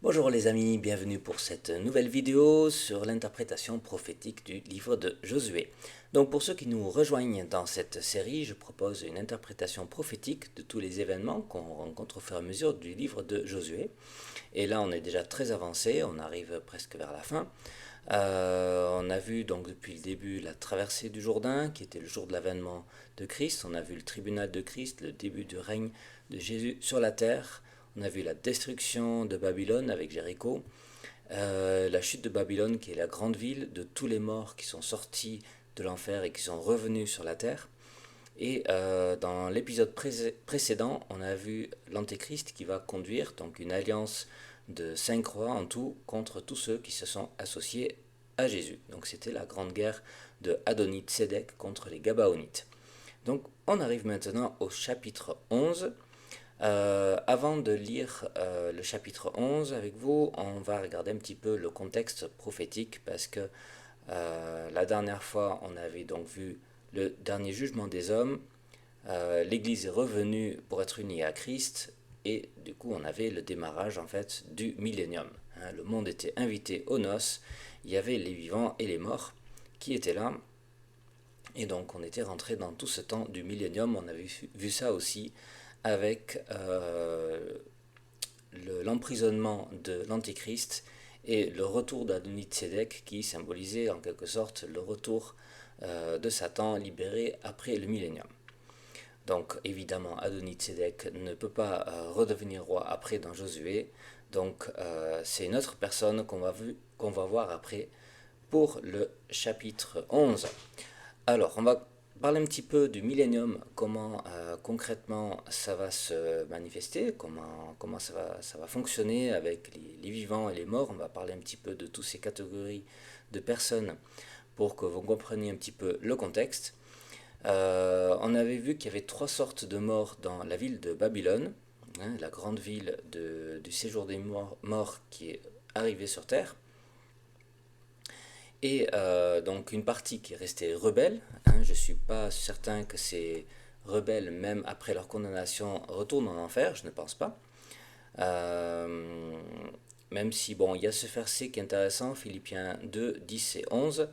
Bonjour les amis, bienvenue pour cette nouvelle vidéo sur l'interprétation prophétique du livre de Josué. Donc pour ceux qui nous rejoignent dans cette série, je propose une interprétation prophétique de tous les événements qu'on rencontre au fur et à mesure du livre de Josué. Et là on est déjà très avancé, on arrive presque vers la fin. On a vu donc depuis le début la traversée du Jourdain, qui était le jour de l'avènement de Christ. On a vu le tribunal de Christ, le début du règne de Jésus sur la terre. On a vu la destruction de Babylone avec Jéricho, la chute de Babylone qui est la grande ville de tous les morts qui sont sortis de l'enfer et qui sont revenus sur la terre. Et dans l'épisode précédent, on a vu l'Antéchrist qui va conduire donc une alliance de 5 rois en tout contre tous ceux qui se sont associés à Jésus. Donc c'était la grande guerre de Adonit-Sédek contre les Gabaonites. Donc on arrive maintenant au chapitre 11. Avant de lire le chapitre 11 avec vous, on va regarder un petit peu le contexte prophétique parce que la dernière fois, on avait donc vu le dernier jugement des hommes. L'Église est revenue pour être unie à Christ et du coup, on avait le démarrage en fait du millénium. Hein, le monde était invité aux noces. Il y avait les vivants et les morts qui étaient là. Et donc, on était rentré dans tout ce temps du millénium. On avait vu ça aussi avec l'emprisonnement de l'Antéchrist et le retour d'Adonit-Sédek qui symbolisait en quelque sorte le retour de Satan libéré après le millénium. Donc évidemment Adonit-Sédek ne peut pas redevenir roi après dans Josué, donc c'est une autre personne qu'on va voir après pour le chapitre 11. Alors, on va parler un petit peu du millénium, comment concrètement ça va se manifester, comment ça va fonctionner avec les vivants et les morts. On va parler un petit peu de toutes ces catégories de personnes pour que vous compreniez un petit peu le contexte. On avait vu qu'il y avait 3 sortes de morts dans la ville de Babylone, hein, la grande ville du séjour des morts qui est arrivée sur Terre. Et donc une partie qui est restée rebelle. Hein, je ne suis pas certain que ces rebelles, même après leur condamnation, retournent en enfer, je ne pense pas. Euh, Même si, bon, il y a ce verset qui est intéressant, Philippiens 2, 10 et 11,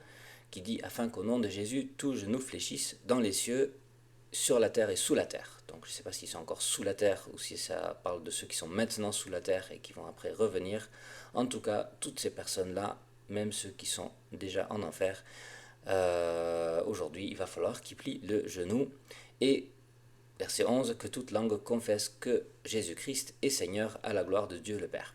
qui dit afin qu'au nom de Jésus, tout genou fléchisse dans les cieux, sur la terre et sous la terre. Donc je ne sais pas s'ils sont encore sous la terre ou si ça parle de ceux qui sont maintenant sous la terre et qui vont après revenir. En tout cas, toutes ces personnes-là, même ceux qui sont déjà en enfer, aujourd'hui, il va falloir qu'ils plient le genou. Et verset 11, que toute langue confesse que Jésus-Christ est Seigneur à la gloire de Dieu le Père.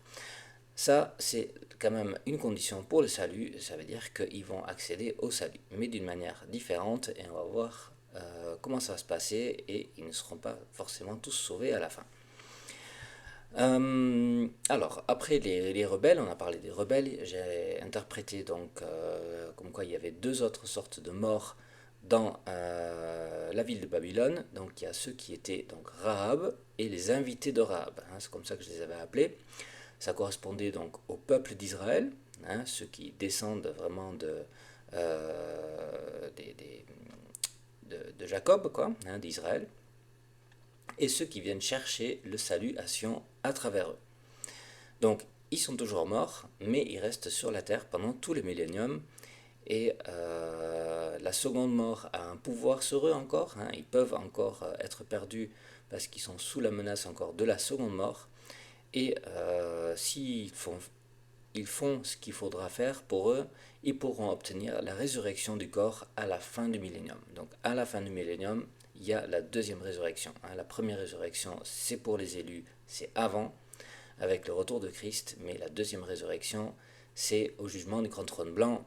Ça, c'est quand même une condition pour le salut, ça veut dire qu'ils vont accéder au salut, mais d'une manière différente, et on va voir comment ça va se passer, et ils ne seront pas forcément tous sauvés à la fin. Alors, après les rebelles, on a parlé des rebelles, j'ai interprété donc comme quoi il y avait 2 autres sortes de morts dans la ville de Babylone. Donc il y a ceux qui étaient donc Rahab et les invités de Rahab, hein, c'est comme ça que je les avais appelés. Ça correspondait donc au peuple d'Israël, hein, ceux qui descendent vraiment de Jacob, quoi, hein, d'Israël, et ceux qui viennent chercher le salut à Sion à travers eux. Donc, ils sont toujours morts, mais ils restent sur la terre pendant tout le millénium. Et la seconde mort a un pouvoir sur eux encore. Hein, ils peuvent encore être perdus parce qu'ils sont sous la menace encore de la seconde mort. Et ils font ce qu'il faudra faire pour eux, ils pourront obtenir la résurrection du corps à la fin du millénium. Donc à la fin du millénium, il y a la deuxième résurrection. Hein. La première résurrection, c'est pour les élus, c'est avant, avec le retour de Christ, mais la deuxième résurrection, c'est au jugement du grand trône blanc,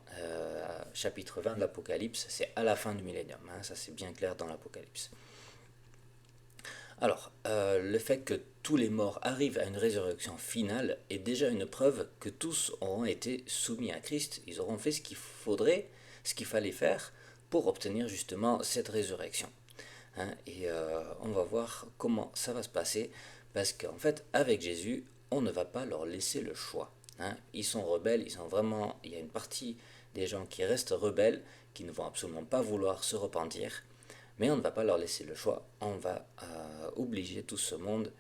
chapitre 20 de l'Apocalypse, c'est à la fin du millénium. Hein. Ça c'est bien clair dans l'Apocalypse. Alors, le fait que tous les morts arrivent à une résurrection finale est déjà une preuve que tous auront été soumis à Christ. Ils auront fait ce qu'il fallait faire pour obtenir justement cette résurrection. Hein, et on va voir comment ça va se passer, parce qu'en fait, avec Jésus, on ne va pas leur laisser le choix. Hein. Ils sont rebelles, il y a une partie des gens qui restent rebelles, qui ne vont absolument pas vouloir se repentir, mais on ne va pas leur laisser le choix, on va obliger tout ce monde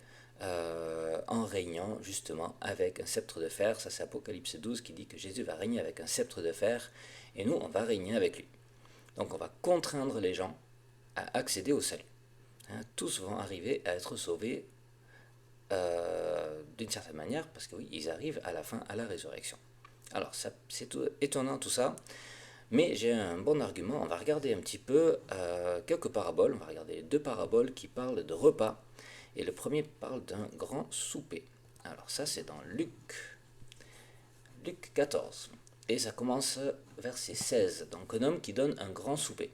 en régnant justement avec un sceptre de fer. Ça c'est Apocalypse 12 qui dit que Jésus va régner avec un sceptre de fer et nous on va régner avec lui. Donc on va contraindre les gens à accéder au salut. Tous vont arriver à être sauvés d'une certaine manière parce que oui, ils arrivent à la fin à la résurrection. Alors c'est étonnant tout ça, mais j'ai un bon argument. On va regarder un petit peu quelques paraboles. On va regarder 2 paraboles qui parlent de repas. Et le premier parle d'un grand souper. Alors ça c'est dans Luc 14. Et ça commence verset 16. Donc un homme qui donne un grand souper.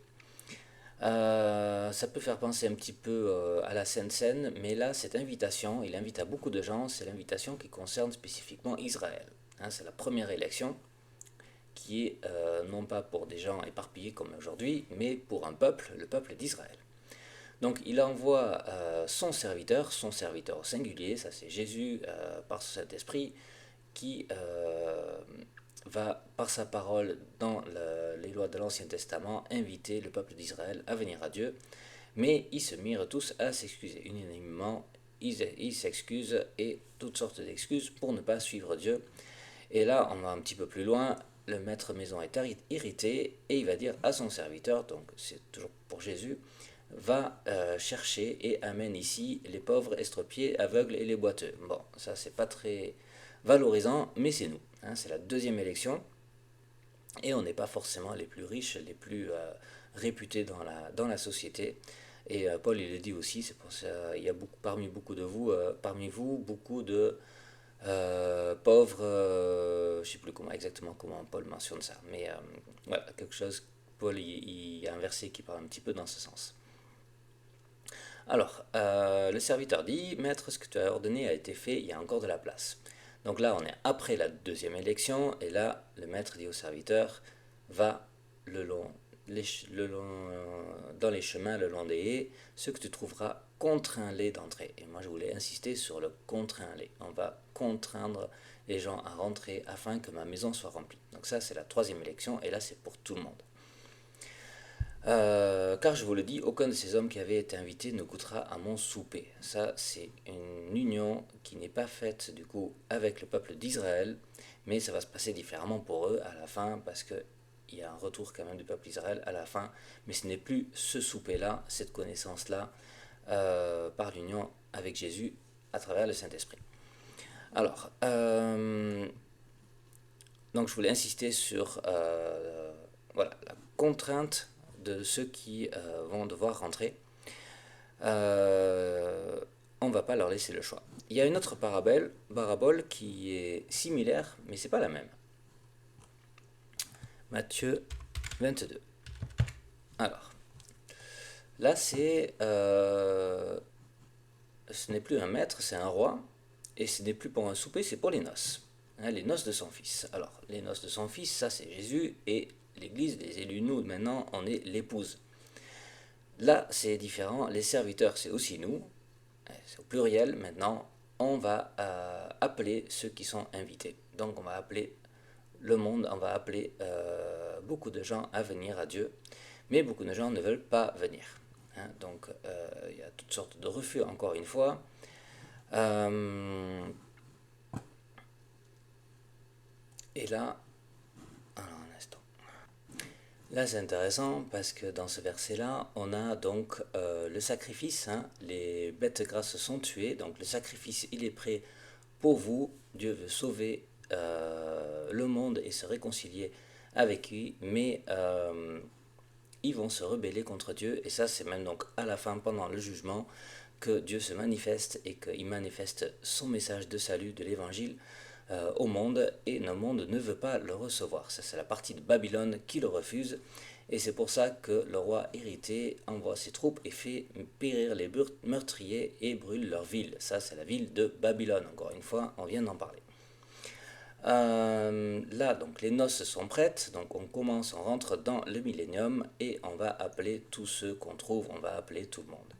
Ça peut faire penser un petit peu à la Sainte Seine, mais là cette invitation, il invite à beaucoup de gens, c'est l'invitation qui concerne spécifiquement Israël. C'est la première élection qui est non pas pour des gens éparpillés comme aujourd'hui, mais pour un peuple, le peuple d'Israël. Donc il envoie son serviteur au singulier, ça c'est Jésus par son Saint-Esprit, qui va par sa parole dans les lois de l'Ancien Testament inviter le peuple d'Israël à venir à Dieu, mais ils se mirent tous à s'excuser unanimement, ils s'excusent et toutes sortes d'excuses pour ne pas suivre Dieu. Et là on va un petit peu plus loin, le maître maison est irrité et il va dire à son serviteur, donc c'est toujours pour Jésus, va chercher et amène ici les pauvres, estropiés, aveugles et les boiteux. Bon, ça c'est pas très valorisant, mais c'est nous. C'est la deuxième élection, et on n'est pas forcément les plus riches, les plus réputés dans la société. Et Paul il le dit aussi, c'est pour ça il y a parmi vous beaucoup de pauvres, je ne sais plus exactement comment Paul mentionne ça, mais voilà, quelque chose, Paul il y a un verset qui parle un petit peu dans ce sens. Alors, le serviteur dit, Maître, ce que tu as ordonné a été fait, il y a encore de la place. Donc là, on est après la deuxième élection, et là, le maître dit au serviteur, va dans les chemins, le long des haies, ce que tu trouveras, contrains-les d'entrer. Et moi, je voulais insister sur le contrains-les. On va contraindre les gens à rentrer afin que ma maison soit remplie. Donc ça, c'est la troisième élection, et là, c'est pour tout le monde. Car je vous le dis, aucun de ces hommes qui avaient été invités ne goûtera à mon souper. Ça, c'est une union qui n'est pas faite du coup avec le peuple d'Israël, mais ça va se passer différemment pour eux à la fin, parce qu'il y a un retour quand même du peuple d'Israël à la fin, mais ce n'est plus ce souper-là, cette connaissance-là, par l'union avec Jésus à travers le Saint-Esprit. Alors, donc je voulais insister sur voilà, la contrainte de ceux qui vont devoir rentrer. On ne va pas leur laisser le choix. Il y a une autre parabole qui est similaire, mais c'est pas la même. Matthieu 22. Alors, là c'est, ce n'est plus un maître, c'est un roi, et ce n'est plus pour un souper, c'est pour les noces. Les noces de son fils. Alors, les noces de son fils, ça c'est Jésus, et l'Église, les élus, nous, maintenant, on est l'épouse. Là, c'est différent. Les serviteurs, c'est aussi nous. C'est au pluriel. Maintenant, on va appeler ceux qui sont invités. Donc, on va appeler le monde, on va appeler beaucoup de gens à venir à Dieu. Mais beaucoup de gens ne veulent pas venir. Donc, il y a toutes sortes de refus, encore une fois. Et là, Là, c'est intéressant parce que dans ce verset-là, on a donc le sacrifice. Les bêtes grasses sont tuées, donc le sacrifice, il est prêt pour vous. Dieu veut sauver le monde et se réconcilier avec lui, mais ils vont se rebeller contre Dieu. Et ça, c'est même donc à la fin, pendant le jugement, que Dieu se manifeste et qu'il manifeste son message de salut de l'Évangile au monde, et le monde ne veut pas le recevoir. Ça, c'est la partie de Babylone qui le refuse, et c'est pour ça que le roi hérité envoie ses troupes et fait périr les meurtriers et brûle leur ville. Ça, c'est la ville de Babylone, encore une fois, on vient d'en parler. Là, donc, les noces sont prêtes, donc on rentre dans le millénium, et on va appeler tous ceux qu'on trouve, on va appeler tout le monde.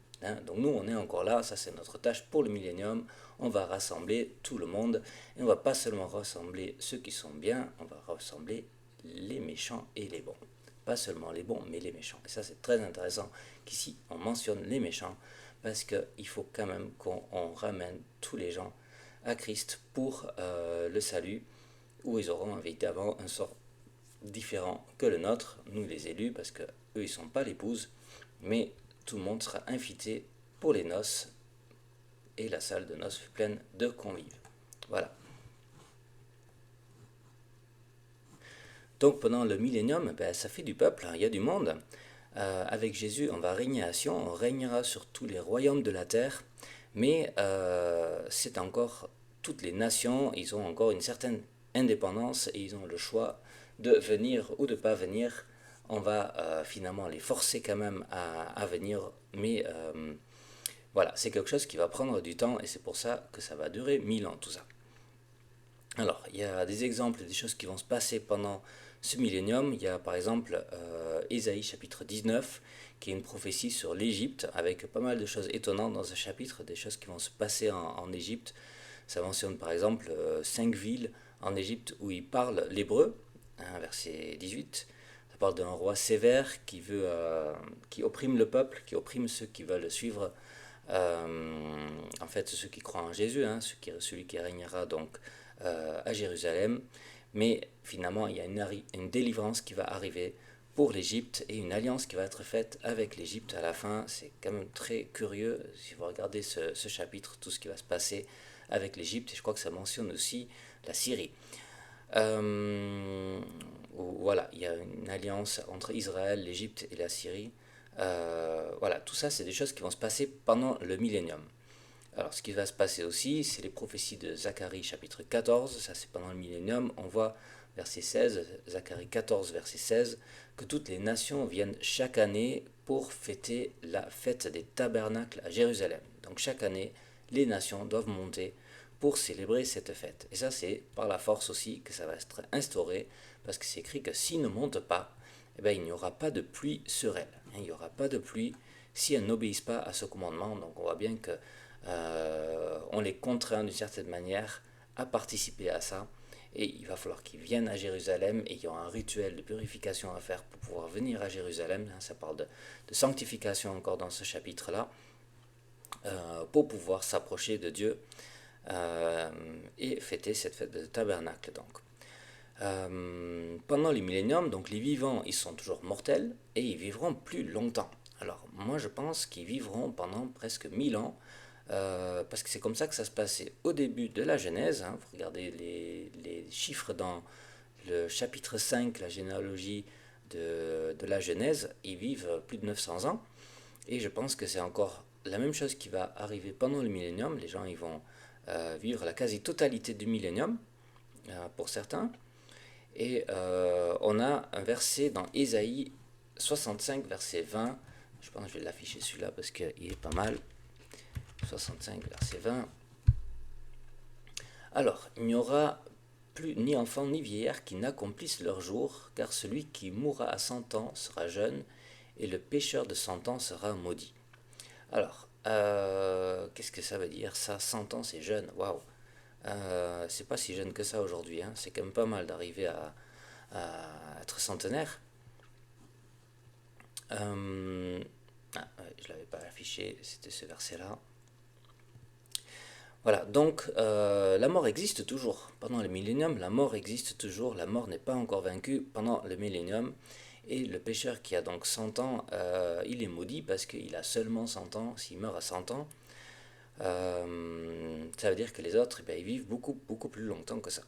Donc nous, on est encore là, ça c'est notre tâche pour le millénium, on va rassembler tout le monde, et on va pas seulement rassembler ceux qui sont bien, on va rassembler les méchants et les bons. Pas seulement les bons, mais les méchants. Et ça c'est très intéressant qu'ici on mentionne les méchants, parce qu'il faut quand même qu'on ramène tous les gens à Christ pour le salut, où ils auront évidemment un sort différent que le nôtre, nous les élus, parce que eux ils ne sont pas l'épouse, mais tout le monde sera invité pour les noces, et la salle de noces fut pleine de convives. Voilà. Donc pendant le millénium, ça fait du peuple, il y a du monde. Avec Jésus, on va régner à Sion, on régnera sur tous les royaumes de la terre, mais c'est encore toutes les nations, ils ont encore une certaine indépendance et ils ont le choix de venir ou de ne pas venir. On va finalement les forcer quand même à venir, mais voilà, c'est quelque chose qui va prendre du temps et c'est pour ça que ça va durer 1000 ans tout ça. Alors, il y a des exemples des choses qui vont se passer pendant ce millénium. Il y a par exemple Ésaïe chapitre 19, qui est une prophétie sur l'Égypte, avec pas mal de choses étonnantes dans ce chapitre, des choses qui vont se passer en Égypte. Ça mentionne par exemple 5 villes en Égypte où ils parlent l'hébreu, hein, verset 18. Ça parle d'un roi sévère qui opprime le peuple, qui opprime ceux qui veulent suivre, en fait ceux qui croient en Jésus, hein, celui qui régnera donc à Jérusalem. Mais finalement, il y a une délivrance qui va arriver pour l'Égypte et une alliance qui va être faite avec l'Égypte à la fin. C'est quand même très curieux si vous regardez ce chapitre, tout ce qui va se passer avec l'Égypte. Et je crois que ça mentionne aussi la Syrie. Voilà, il y a une alliance entre Israël, l'Égypte et la Syrie. Voilà, tout ça, c'est des choses qui vont se passer pendant le millénium. Alors, ce qui va se passer aussi, c'est les prophéties de Zacharie chapitre 14, ça c'est pendant le millénium. On voit verset 16, Zacharie 14, verset 16, que toutes les nations viennent chaque année pour fêter la fête des tabernacles à Jérusalem. Donc chaque année, les nations doivent monter pour célébrer cette fête. Et ça, c'est par la force aussi que ça va être instauré, parce que c'est écrit que s'ils ne montent pas, eh bien, il n'y aura pas de pluie sur elle. Il n'y aura pas de pluie si elles n'obéissent pas à ce commandement. Donc on voit bien que on les contraint d'une certaine manière à participer à ça. Et il va falloir qu'ils viennent à Jérusalem et il y aura un rituel de purification à faire pour pouvoir venir à Jérusalem. Ça parle de sanctification encore dans ce chapitre-là, pour pouvoir s'approcher de Dieu et fêter cette fête de tabernacle. Donc, pendant les milléniums, donc les vivants, ils sont toujours mortels et ils vivront plus longtemps. Alors moi je pense qu'ils vivront pendant presque 1000 ans, parce que c'est comme ça que ça se passait au début de la Genèse. Hein. Vous regardez les chiffres dans le chapitre 5, la généalogie de la Genèse, ils vivent plus de 900 ans. Et je pense que c'est encore la même chose qui va arriver pendant le millénium. Les gens ils vont vivre la quasi-totalité du millénium, pour certains. Et on a un verset dans Ésaïe 65, verset 20. Je pense que je vais l'afficher celui-là parce qu'il est pas mal. 65, verset 20. Alors, il n'y aura plus ni enfant ni vieillard qui n'accomplissent leur jour, car celui qui mourra à 100 ans sera jeune, et le pécheur de 100 ans sera maudit. Alors, qu'est-ce que ça veut dire ça? 100 ans, c'est jeune, waouh! C'est pas si jeune que ça aujourd'hui, hein. C'est quand même pas mal d'arriver à être centenaire. Je l'avais pas affiché, c'était ce verset-là. Voilà, donc la mort existe toujours. Pendant le millénium, la mort existe toujours. La mort n'est pas encore vaincue pendant le millénium. Et le pécheur qui a donc 100 ans, il est maudit parce qu'il a seulement 100 ans. S'il meurt à 100 ans, ça veut dire que les autres, ils vivent beaucoup, beaucoup plus longtemps que ça.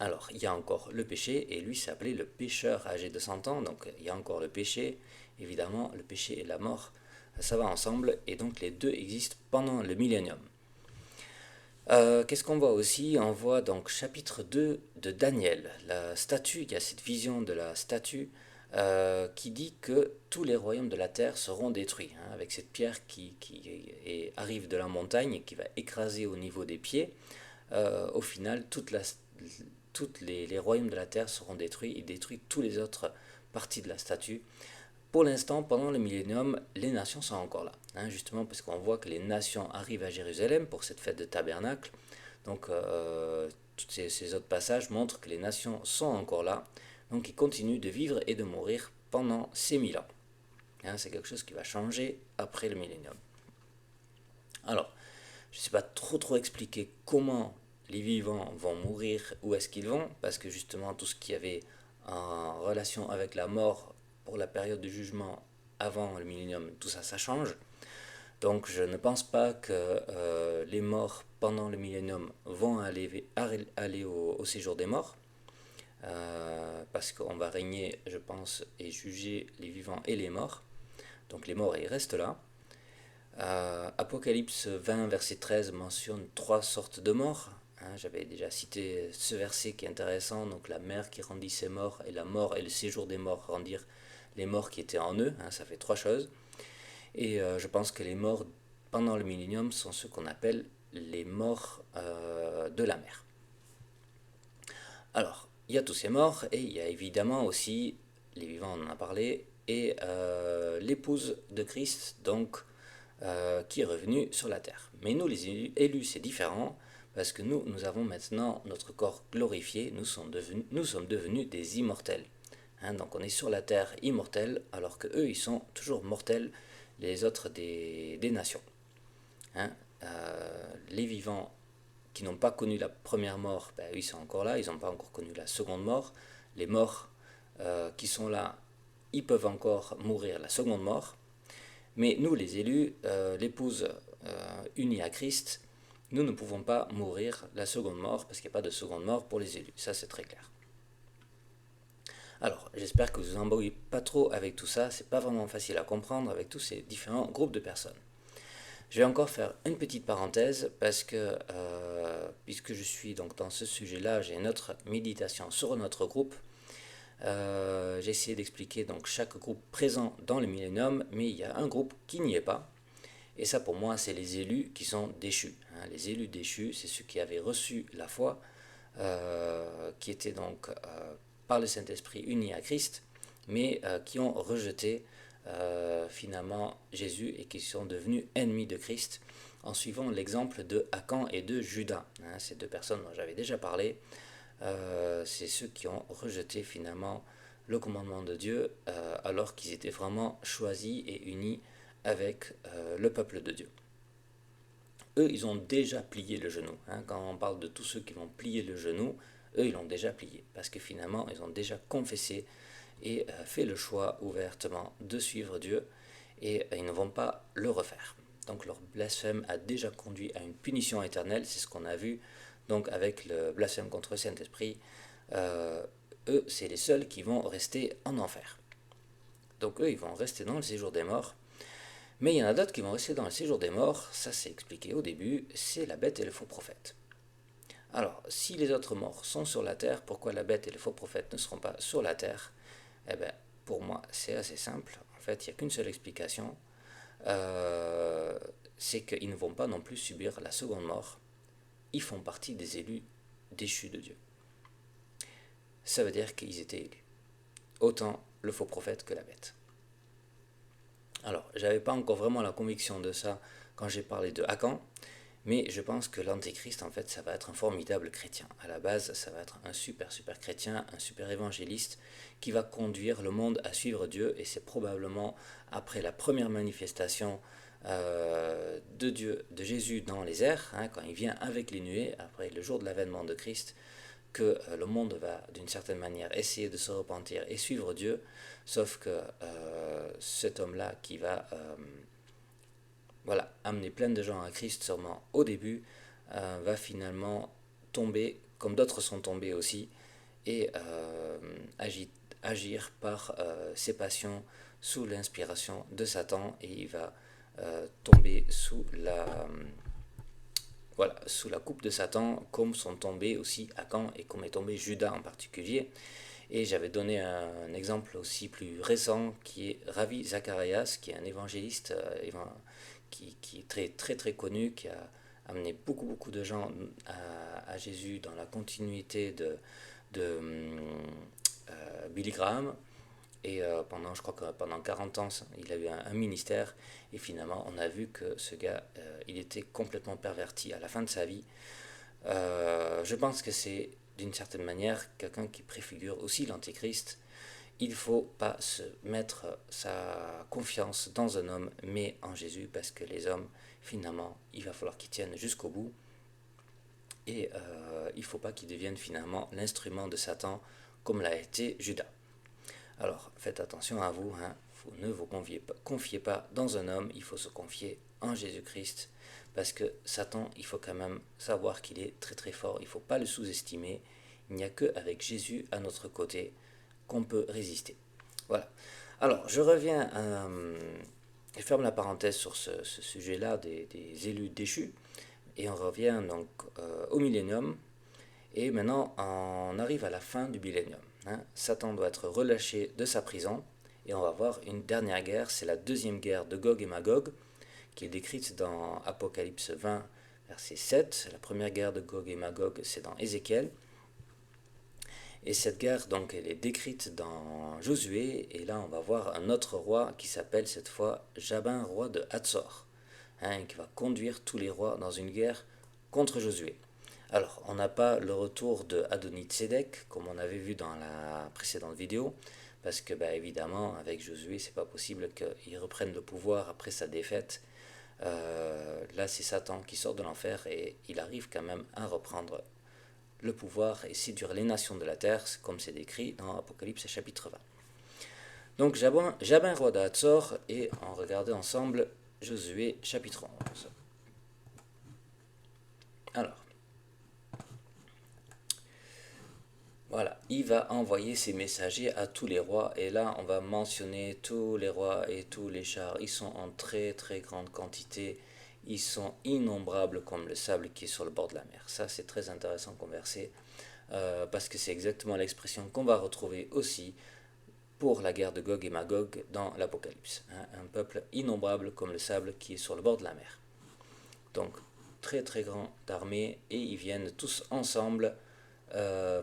Alors, il y a encore le péché, et lui c'est appelé le pécheur âgé de 100 ans. Donc il y a encore le péché, évidemment, le péché et la mort, ça va ensemble, et donc les deux existent pendant le millénium. Qu'est-ce qu'on voit aussi? On voit donc chapitre 2 de Daniel, la statue. Il y a cette vision de la statue qui dit que tous les royaumes de la terre seront détruits, hein, avec cette pierre qui arrive de la montagne et qui va écraser au niveau des pieds. Au final, tous les royaumes de la terre seront détruits et détruit toutes les autres parties de la statue. Pour l'instant, pendant le millénium, les nations sont encore là, hein, justement parce qu'on voit que les nations arrivent à Jérusalem pour cette fête de tabernacle. Donc, tous ces autres passages montrent que les nations sont encore là, donc ils continuent de vivre et de mourir pendant ces 1000 ans. Hein, c'est quelque chose qui va changer après le millénium. Alors, je ne sais pas trop expliquer comment les vivants vont mourir, où est-ce qu'ils vont, parce que justement tout ce qui avait en relation avec la mort pour la période de jugement avant le millénium, tout ça, ça change. Donc je ne pense pas que les morts pendant le millénium vont aller au séjour des morts, parce qu'on va régner, je pense, et juger les vivants et les morts. Donc les morts, ils restent là. Apocalypse 20, verset 13 mentionne trois sortes de morts. Hein, j'avais déjà cité ce verset qui est intéressant, donc la mer qui rendit ses morts, et la mort et le séjour des morts rendirent les morts qui étaient en eux. Hein, ça fait trois choses. Et je pense que les morts pendant le millénium sont ce qu'on appelle les morts de la mer. Alors, il y a tous ces morts, et il y a évidemment aussi, les vivants on en a parlé, et l'épouse de Christ, donc qui est revenue sur la terre. Mais nous, les élus, c'est différent, parce que nous avons maintenant notre corps glorifié, nous sommes devenus des immortels. Hein, donc on est sur la terre immortels, alors que eux, ils sont toujours mortels, les autres des nations. Hein, les vivants qui n'ont pas connu la première mort, ben, ils sont encore là, ils n'ont pas encore connu la seconde mort. Les morts qui sont là, ils peuvent encore mourir la seconde mort. Mais nous, les élus, l'épouse unie à Christ, nous ne pouvons pas mourir la seconde mort parce qu'il n'y a pas de seconde mort pour les élus. Ça, c'est très clair. Alors, j'espère que vous vous embrouillez pas trop avec tout ça. C'est pas vraiment facile à comprendre avec tous ces différents groupes de personnes. Je vais encore faire une petite parenthèse parce que puisque je suis donc dans ce sujet-là, j'ai une autre méditation sur notre groupe. J'ai essayé d'expliquer donc chaque groupe présent dans le millénium, mais il y a un groupe qui n'y est pas. Et ça pour moi, c'est les élus qui sont déchus. Hein. Les élus déchus, c'est ceux qui avaient reçu la foi, qui étaient donc par le Saint-Esprit unis à Christ, mais qui ont rejeté finalement Jésus et qui sont devenus ennemis de Christ en suivant l'exemple de Akan et de Judas. Hein, ces deux personnes dont j'avais déjà parlé, c'est ceux qui ont rejeté finalement le commandement de Dieu alors qu'ils étaient vraiment choisis et unis avec le peuple de Dieu. Eux, ils ont déjà plié le genou. Hein. Quand on parle de tous ceux qui vont plier le genou, eux, ils l'ont déjà plié. Parce que finalement, ils ont déjà confessé et fait le choix ouvertement de suivre Dieu. Et ils ne vont pas le refaire. Donc leur blasphème a déjà conduit à une punition éternelle. C'est ce qu'on a vu donc avec le blasphème contre le Saint-Esprit. Eux, c'est les seuls qui vont rester en enfer. Donc eux, ils vont rester dans le séjour des morts. Mais il y en a d'autres qui vont rester dans le séjour des morts, ça c'est expliqué au début, c'est la bête et le faux prophète. Alors, si les autres morts sont sur la terre, pourquoi la bête et le faux prophète ne seront pas sur la terre? Eh bien, pour moi, c'est assez simple. En fait, il n'y a qu'une seule explication. C'est qu'ils ne vont pas non plus subir la seconde mort. Ils font partie des élus déchus de Dieu. Ça veut dire qu'ils étaient élus. Autant le faux prophète que la bête. Alors, j'avais pas encore vraiment la conviction de ça quand j'ai parlé de Akan, mais je pense que l'Antéchrist, en fait, ça va être un formidable chrétien. À la base, ça va être un super chrétien, un super évangéliste qui va conduire le monde à suivre Dieu, et c'est probablement après la première manifestation de Dieu, de Jésus dans les airs, hein, quand il vient avec les nuées, après le jour de l'avènement de Christ, que le monde va d'une certaine manière essayer de se repentir et suivre Dieu, sauf que cet homme-là qui va amener plein de gens à Christ sûrement au début, va finalement tomber, comme d'autres sont tombés aussi, et agir par ses passions sous l'inspiration de Satan, et il va tomber sous la coupe de Satan, comme sont tombés aussi Akan et comme est tombé Judas en particulier. Et j'avais donné un exemple aussi plus récent qui est Ravi Zacharias, qui est un évangéliste qui est très connu, qui a amené beaucoup de gens à Jésus dans la continuité de Billy Graham. Et je crois que pendant 40 ans, il a eu un ministère. Et finalement, on a vu que ce gars, il était complètement perverti à la fin de sa vie. Je pense que c'est d'une certaine manière quelqu'un qui préfigure aussi l'Antéchrist. il ne faut pas se mettre sa confiance dans un homme, mais en Jésus, parce que les hommes, finalement, il va falloir qu'ils tiennent jusqu'au bout. Et il ne faut pas qu'ils deviennent finalement l'instrument de Satan, comme l'a été Judas. Alors, faites attention à vous, hein. Ne vous confiez pas dans un homme, il faut se confier en Jésus-Christ, parce que Satan, il faut quand même savoir qu'il est très très fort, il ne faut pas le sous-estimer. Il n'y a qu'avec Jésus à notre côté qu'on peut résister. Voilà. Alors, je reviens, je ferme la parenthèse sur ce sujet-là des élus déchus, et on revient donc au millénium, et maintenant on arrive à la fin du millénium. Hein. Satan doit être relâché de sa prison, et on va voir une dernière guerre, c'est la deuxième guerre de Gog et Magog, qui est décrite dans Apocalypse 20, verset 7. La première guerre de Gog et Magog, c'est dans Ézéchiel. Et cette guerre, donc, elle est décrite dans Josué, et là on va voir un autre roi qui s'appelle cette fois Jabin, roi de Hatzor, hein, qui va conduire tous les rois dans une guerre contre Josué. Alors, on n'a pas le retour de Adoni-Tzedek, comme on avait vu dans la précédente vidéo, parce que, évidemment, avec Josué, c'est pas possible qu'il reprenne le pouvoir après sa défaite. Là, c'est Satan qui sort de l'enfer et il arrive quand même à reprendre le pouvoir et séduire les nations de la terre, comme c'est décrit dans Apocalypse chapitre 20. Donc, Jabin, roi d'Hatzor, et on regardait ensemble Josué chapitre 11. Alors, voilà, il va envoyer ses messagers à tous les rois, et là on va mentionner tous les rois et tous les chars. Ils sont en très très grande quantité, ils sont innombrables comme le sable qui est sur le bord de la mer. Ça c'est très intéressant comme verset, parce que c'est exactement l'expression qu'on va retrouver aussi pour la guerre de Gog et Magog dans l'Apocalypse. Hein, un peuple innombrable comme le sable qui est sur le bord de la mer. Donc très très grande armée, et ils viennent tous ensemble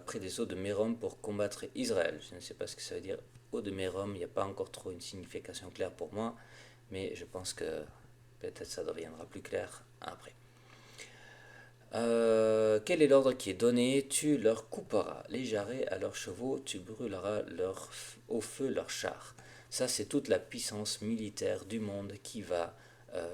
près des eaux de Mérom pour combattre Israël. Je ne sais pas ce que ça veut dire, eaux de Mérom, il n'y a pas encore trop une signification claire pour moi, mais je pense que peut-être ça deviendra plus clair après. Quel est l'ordre qui est donné? Tu leur couperas les jarrets à leurs chevaux, tu brûleras au feu leurs chars. Ça, c'est toute la puissance militaire du monde qui va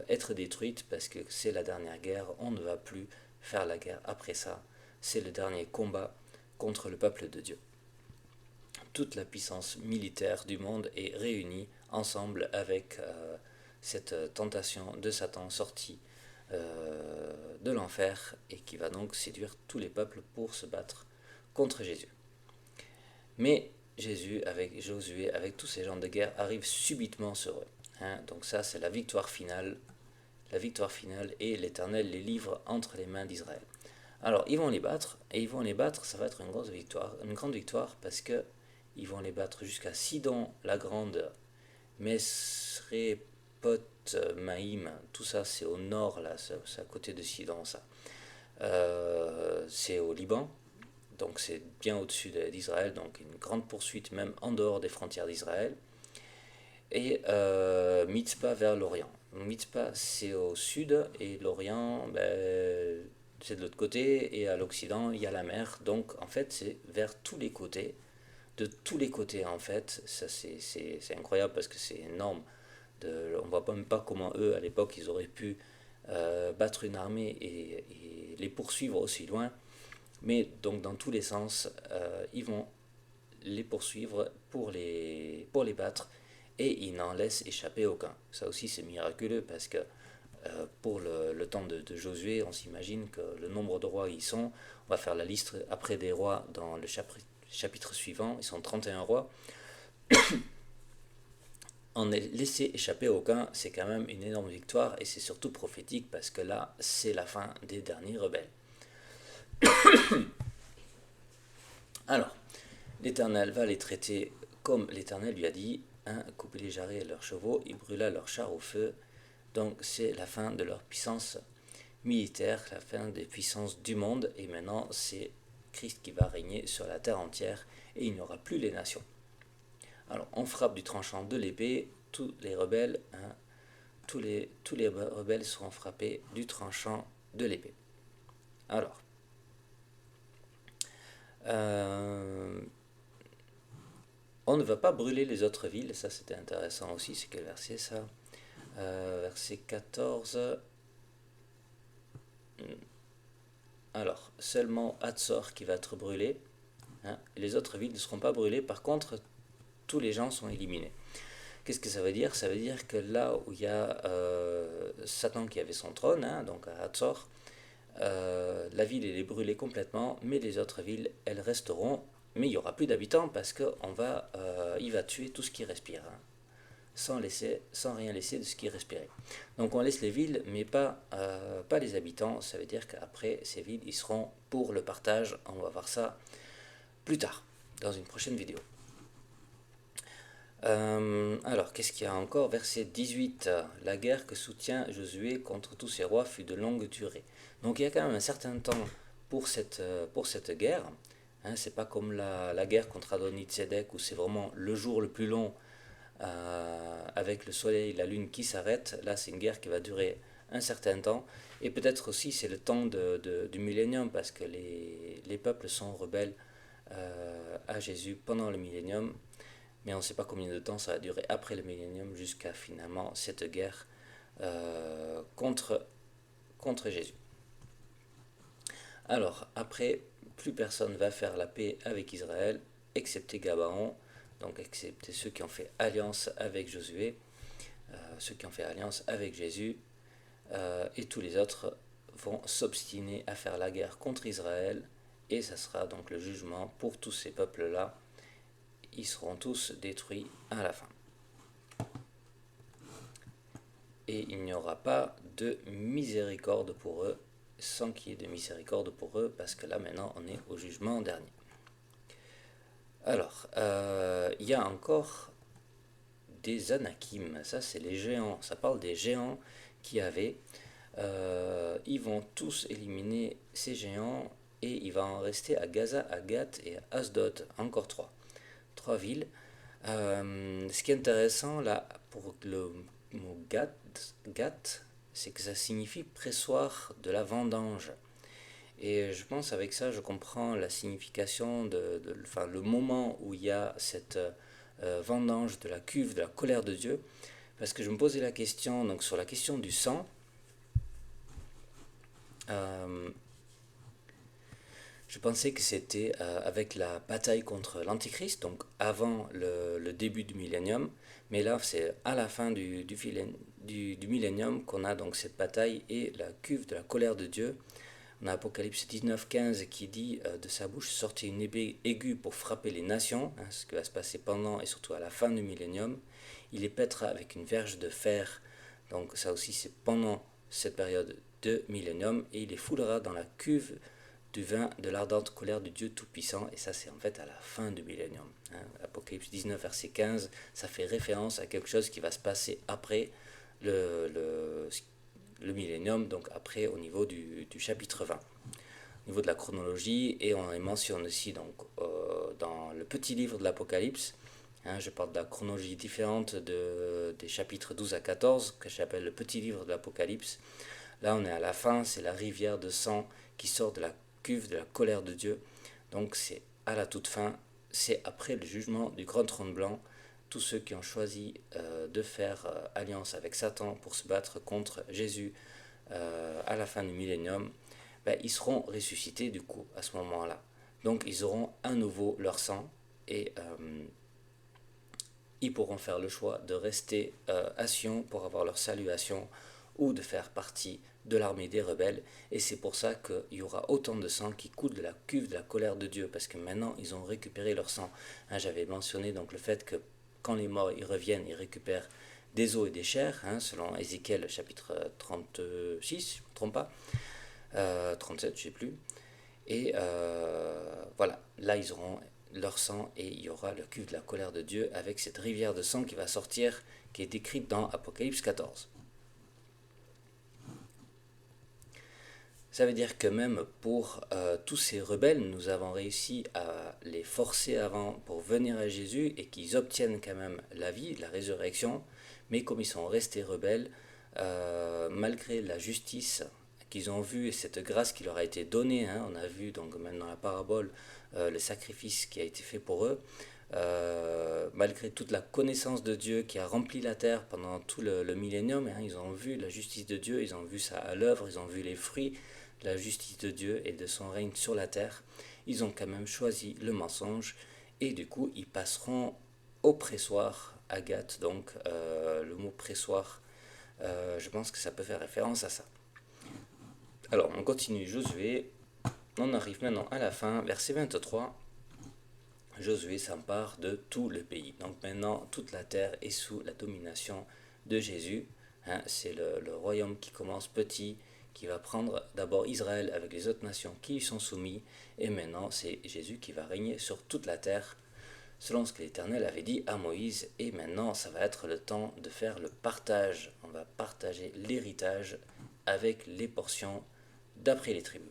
être détruite, parce que c'est la dernière guerre, on ne va plus faire la guerre après ça. C'est le dernier combat contre le peuple de Dieu. Toute la puissance militaire du monde est réunie ensemble avec cette tentation de Satan sortie de l'enfer, et qui va donc séduire tous les peuples pour se battre contre Jésus. Mais Jésus, avec Josué, avec tous ces gens de guerre, arrive subitement sur eux. Hein, donc ça, c'est la victoire finale. La victoire finale, et l'Éternel les livre entre les mains d'Israël. Alors, ils vont les battre, et ils vont les battre, ça va être une grande victoire, parce que ils vont les battre jusqu'à Sidon la Grande, Mesrépot Maïm, tout ça c'est au nord, là, c'est à côté de Sidon, ça. C'est au Liban, donc c'est bien au-dessus d'Israël, donc une grande poursuite même en dehors des frontières d'Israël. Et Mitzpah vers l'Orient. Mitzpah c'est au sud, et l'Orient, c'est de l'autre côté, et à l'Occident il y a la mer, donc en fait c'est vers tous les côtés, de tous les côtés en fait. Ça c'est incroyable, parce que c'est énorme. On voit même pas comment eux à l'époque ils auraient pu battre une armée et les poursuivre aussi loin, mais donc dans tous les sens ils vont les poursuivre pour les battre, et ils n'en laissent échapper aucun. Ça aussi c'est miraculeux, parce que pour le temps de Josué, on s'imagine que le nombre de rois ils sont, on va faire la liste après des rois dans le chapitre suivant, ils sont 31 rois, en laisser échapper aucun, c'est quand même une énorme victoire, et c'est surtout prophétique, parce que là c'est la fin des derniers rebelles. Alors, l'Éternel va les traiter comme l'Éternel lui a dit, hein, couper les jarrets à leurs chevaux, il brûla leurs chars au feu. Donc c'est la fin de leur puissance militaire, la fin des puissances du monde, et maintenant c'est Christ qui va régner sur la terre entière, et il n'y aura plus les nations. Alors on frappe du tranchant de l'épée, tous les rebelles, hein, tous les rebelles seront frappés du tranchant de l'épée. Alors, On ne va pas brûler les autres villes, ça c'était intéressant aussi, c'est quel verset ça? Verset 14. Alors, seulement Hatzor qui va être brûlé, hein, les autres villes ne seront pas brûlées, par contre, tous les gens sont éliminés. Qu'est-ce que ça veut dire? Ça veut dire que là où il y a Satan qui avait son trône, hein, donc à Hatzor, la ville elle est brûlée complètement, mais les autres villes elles resteront, mais il n'y aura plus d'habitants parce il va tuer tout ce qui respire, hein, sans rien laisser de ce qui respirait. Donc on laisse les villes, mais pas les habitants. Ça veut dire qu'après ces villes ils seront pour le partage. On va voir ça plus tard dans une prochaine vidéo. Alors, qu'est-ce qu'il y a encore? Verset 18. La guerre que soutient Josué contre tous ces rois fut de longue durée. Donc il y a quand même un certain temps pour cette guerre. Hein, c'est pas comme la guerre contre Adoni-Tzedek où c'est vraiment le jour le plus long avec le soleil et la lune qui s'arrêtent. Là, c'est une guerre qui va durer un certain temps. Et peut-être aussi c'est le temps du millénium parce que les peuples sont rebelles à Jésus pendant le millénium. Mais on ne sait pas combien de temps ça va durer après le millénium jusqu'à finalement cette guerre contre Jésus. Alors, après, plus personne va faire la paix avec Israël, excepté Gabaon, donc excepté ceux qui ont fait alliance avec Josué, ceux qui ont fait alliance avec Jésus, et tous les autres vont s'obstiner à faire la guerre contre Israël, et ça sera donc le jugement pour tous ces peuples-là. Ils seront tous détruits à la fin. Et il n'y aura pas de miséricorde pour eux, sans qu'il y ait de miséricorde pour eux, parce que là maintenant on est au jugement dernier. Alors, il y a encore des Anakim, ça c'est les géants, ça parle des géants qui avaient. Ils vont tous éliminer ces géants et il va en rester à Gaza, à Gath et à Asdod, encore trois villes. Ce qui est intéressant là pour le mot Gath, c'est que ça signifie pressoir de la vendange. Et je pense avec ça, je comprends la signification le moment où il y a cette vendange de la cuve, de la colère de Dieu. Parce que je me posais la question, donc sur la question du sang, je pensais que c'était avec la bataille contre l'Antichrist, donc avant le début du millénium, mais là c'est à la fin du millénium qu'on a donc cette bataille et la cuve de la colère de Dieu. On a Apocalypse 19-15 qui dit de sa bouche sortit une épée aiguë pour frapper les nations, hein, ce qui va se passer pendant et surtout à la fin du millénium. Il les pètera avec une verge de fer, donc ça aussi c'est pendant cette période de millénium, et il les foulera dans la cuve du vin de l'ardente colère du Dieu Tout-Puissant, et ça c'est en fait à la fin du millénium. Hein. Apocalypse 19 verset 15, ça fait référence à quelque chose qui va se passer après le millénium, donc après au niveau du chapitre 20, au niveau de la chronologie, et on les mentionne aussi donc, dans le petit livre de l'Apocalypse. Hein, je parle de la chronologie différente des chapitres 12 à 14, que j'appelle le petit livre de l'Apocalypse. Là on est à la fin, c'est la rivière de sang qui sort de la cuve de la colère de Dieu. Donc c'est à la toute fin, c'est après le jugement du grand trône blanc. Tous ceux qui ont choisi de faire alliance avec Satan pour se battre contre Jésus à la fin du millénium, ils seront ressuscités du coup à ce moment-là. Donc ils auront à nouveau leur sang et ils pourront faire le choix de rester à Sion pour avoir leur salutation ou de faire partie de l'armée des rebelles. Et c'est pour ça qu'il y aura autant de sang qui coule de la cuve de la colère de Dieu, parce que maintenant ils ont récupéré leur sang. Hein, j'avais mentionné donc le fait que quand les morts ils reviennent, ils récupèrent des os et des chairs, hein, selon Ézéchiel chapitre 36, si je ne me trompe pas, 37, je ne sais plus. Et voilà, là ils auront leur sang et il y aura le cuve de la colère de Dieu avec cette rivière de sang qui va sortir, qui est décrite dans Apocalypse 14. Ça veut dire que même pour tous ces rebelles, nous avons réussi à les forcer avant pour venir à Jésus et qu'ils obtiennent quand même la vie, la résurrection, mais comme ils sont restés rebelles, malgré la justice qu'ils ont vue et cette grâce qui leur a été donnée, hein, on a vu donc même dans la parabole le sacrifice qui a été fait pour eux, malgré toute la connaissance de Dieu qui a rempli la terre pendant tout le millénium, hein, ils ont vu la justice de Dieu, ils ont vu ça à l'œuvre, ils ont vu les fruits de la justice de Dieu et de son règne sur la terre. Ils ont quand même choisi le mensonge et du coup ils passeront au pressoir, Agathe, donc le mot pressoir, je pense que ça peut faire référence à ça. Alors on continue Josué, on arrive maintenant à la fin, verset 23. Josué s'empare de tout le pays. Donc maintenant, toute la terre est sous la domination de Jésus. Hein, c'est le royaume qui commence petit, qui va prendre d'abord Israël avec les autres nations qui lui sont soumis. Et maintenant, c'est Jésus qui va régner sur toute la terre, selon ce que l'Éternel avait dit à Moïse. Et maintenant, ça va être le temps de faire le partage. On va partager l'héritage avec les portions d'après les tribus.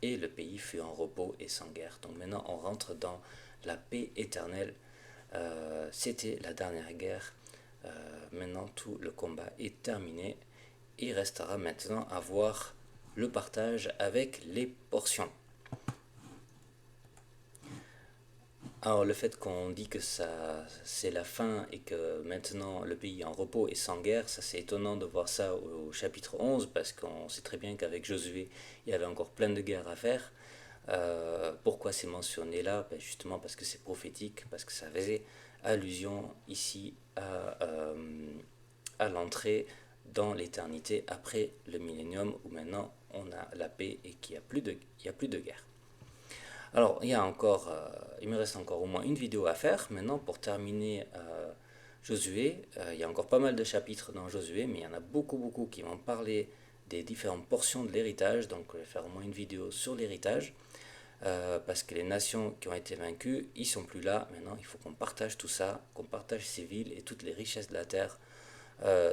Et le pays fut en repos et sans guerre. Donc maintenant, on rentre dans la paix éternelle. C'était la dernière guerre. Maintenant, tout le combat est terminé. Il restera maintenant à voir le partage avec les portions. Alors le fait qu'on dit que ça c'est la fin et que maintenant le pays est en repos et sans guerre, ça c'est étonnant de voir ça au chapitre 11 parce qu'on sait très bien qu'avec Josué il y avait encore plein de guerres à faire. Pourquoi c'est mentionné là? Ben justement parce que c'est prophétique, parce que ça faisait allusion ici à l'entrée dans l'éternité après le millénium où maintenant on a la paix et qu'il n'y a plus de guerre. Alors, il me reste encore au moins une vidéo à faire. Maintenant, pour terminer Josué, il y a encore pas mal de chapitres dans Josué, mais il y en a beaucoup qui vont parler des différentes portions de l'héritage. Donc, je vais faire au moins une vidéo sur l'héritage, parce que les nations qui ont été vaincues, ils sont plus là. Maintenant, il faut qu'on partage tout ça, qu'on partage ces villes et toutes les richesses de la terre,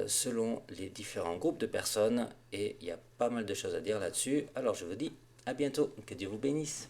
selon les différents groupes de personnes. Et il y a pas mal de choses à dire là-dessus. Alors, je vous dis à bientôt. Que Dieu vous bénisse.